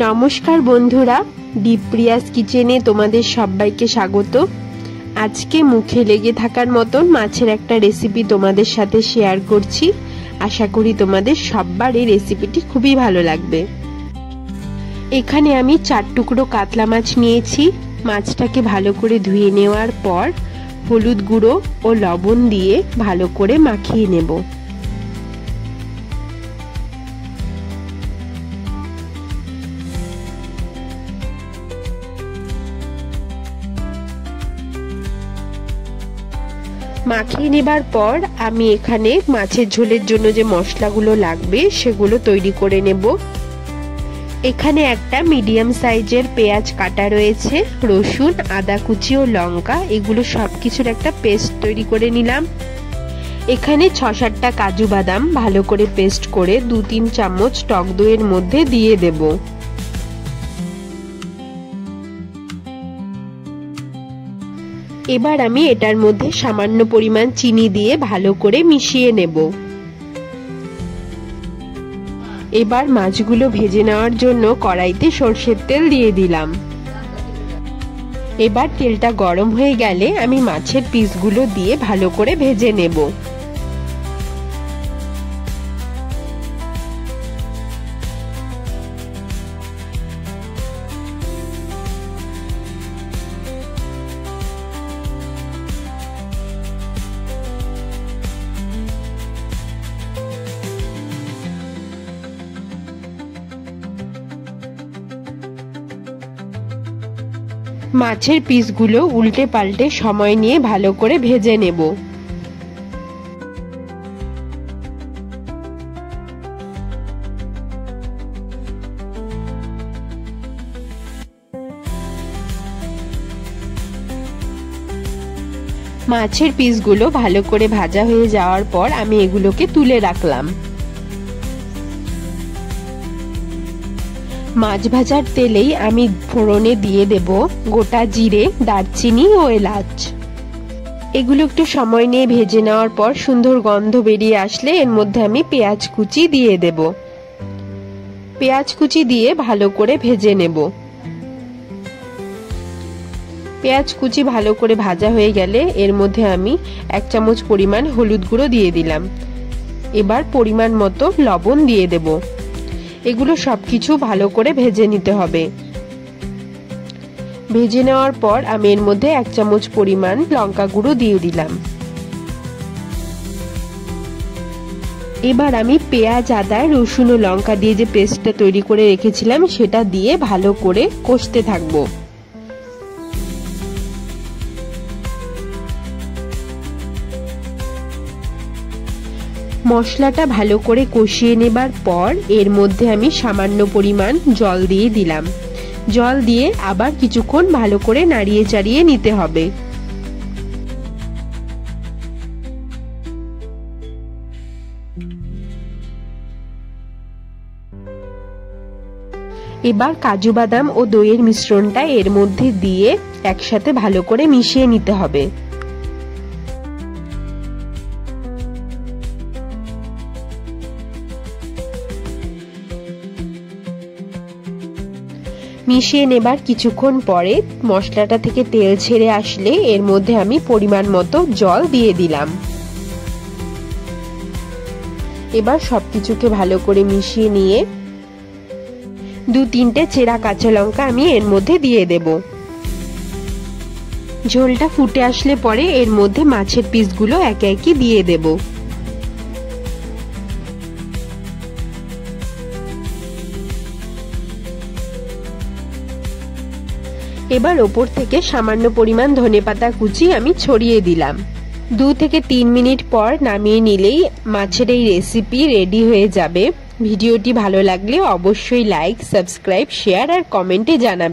নমস্কার বন্ধুরা, দীপ্রিয়াস কিচেনে তোমাদের সবাইকে স্বাগত। আজকে মুখে লেগে থাকার মতন মাছের একটা রেসিপি তোমাদের সাথে শেয়ার করছি। আশা করি তোমাদের সবার এই রেসিপিটি খুবই ভালো লাগবে। এখানে আমি 4 টুকরো কাতলা মাছ নিয়েছি। মাছটাকে ভালো করে ধুয়ে নেওয়ার পর হলুদ গুঁড়ো ও লবণ দিয়ে ভালো করে মাখিয়ে নেব। মাখিয়ে নেবার পর আমি এখানে মাছের ঝোলের জন্য যে মশলাগুলো লাগবে সেগুলো তৈরি করে নেব। এখানে একটা মিডিয়াম সাইজের পেঁয়াজ কাটা রয়েছে, রসুন, আদা কুচি ও লঙ্কা, এগুলো সবকিছুর একটা পেস্ট তৈরি করে নিলাম। এখানে 6-7টা কাজু বাদাম ভালো করে পেস্ট করে 2-3 চামচ টক দইয়ের মধ্যে দিয়ে দেব। এবার আমি এটার মধ্যে সামান্য পরিমাণ চিনি দিয়ে ভালো করে মিশিয়ে নেব। এবার মাছগুলো ভেজে নেওয়ার জন্য কড়াইতে সরষের তেল দিয়ে দিলাম। এবার তেলটা গরম হয়ে গেলে আমি মাছের পিসগুলো দিয়ে ভালো করে ভেজে নেব। মাছের পিসগুলো উল্টে পাল্টে সময় নিয়ে ভালো করে ভেজে নেব। মাছের পিসগুলো ভালো করে ভাজা হয়ে যাওয়ার পর আমি এগুলোকে তুলে রাখলাম। মাছ ভাজার তেলেই আমি ফোড়নে দিয়ে দেব গোটা জিরে, দারচিনি ও এলাচ। এগুলো একটু সময় নিয়ে ভেজে নেওয়ার পর সুন্দর গন্ধ বেরিয়ে আসলে এর মধ্যে আমি পেঁয়াজ কুচি দিয়ে দেব। পেঁয়াজ কুচি দিয়ে ভালো করে ভেজে নেব। পেঁয়াজ কুচি ভালো করে ভাজা হয়ে গেলে এর মধ্যে আমি 1 চামচ পরিমাণ হলুদ গুঁড়ো দিয়ে দিলাম। এবার পরিমাণ মতো লবণ দিয়ে দেব। এগুলো সবকিছু ভালো করে ভেজে নিতে হবে। ভেজে নেওয়ার পর আমি এর মধ্যে 1 চামচ পরিমাণ লঙ্কা গুঁড়ো দিয়ে দিলাম। এবার আমি পেঁয়াজ, আদা, রসুন ও লঙ্কা দিয়ে যে পেস্টটা তৈরি করে রেখেছিলাম সেটা দিয়ে ভালো করে কষতে থাকবো। মশলাটা ভালো করে কষিয়ে নেবার পর এর মধ্যে আমি সামান্য পরিমাণ জল দিয়ে দিলাম। জল দিয়ে আবার কিছুক্ষণ ভালো করে নাড়িয়ে চাড়িয়ে নিতে হবে। এবার কাজু বাদাম ও দইয়ের মিশ্রণটা এর মধ্যে দিয়ে একসাথে ভালো করে মিশিয়ে নিতে হবে। মিশিয়ে নেবার কিছুক্ষণ পরে মশলাটা থেকে তেল ছেড়ে আসলে এর মধ্যে আমি পরিমাণ মতো জল দিয়ে দিলাম। এবার সবকিছুকে ভালো করে মিশিয়ে নিয়ে 2-3টে চেরা কাঁচা লঙ্কা আমি এর মধ্যে দিয়ে দেব। ঝোলটা ফুটে আসলে পরে এর মধ্যে মাছের পিসগুলো একে একে দিয়ে দেব। এবার ওপর থেকে সামান্য পরিমাণ ধনেপাতা কুচি আমি ছড়িয়ে দিলাম। 2 থেকে 3 মিনিট পর নামিয়ে নিলেই মাছের এই রেসিপি রেডি হয়ে যাবে। ভিডিওটি ভালো লাগলে অবশ্যই লাইক, সাবস্ক্রাইব, শেয়ার আর কমেন্টে জানাবেন।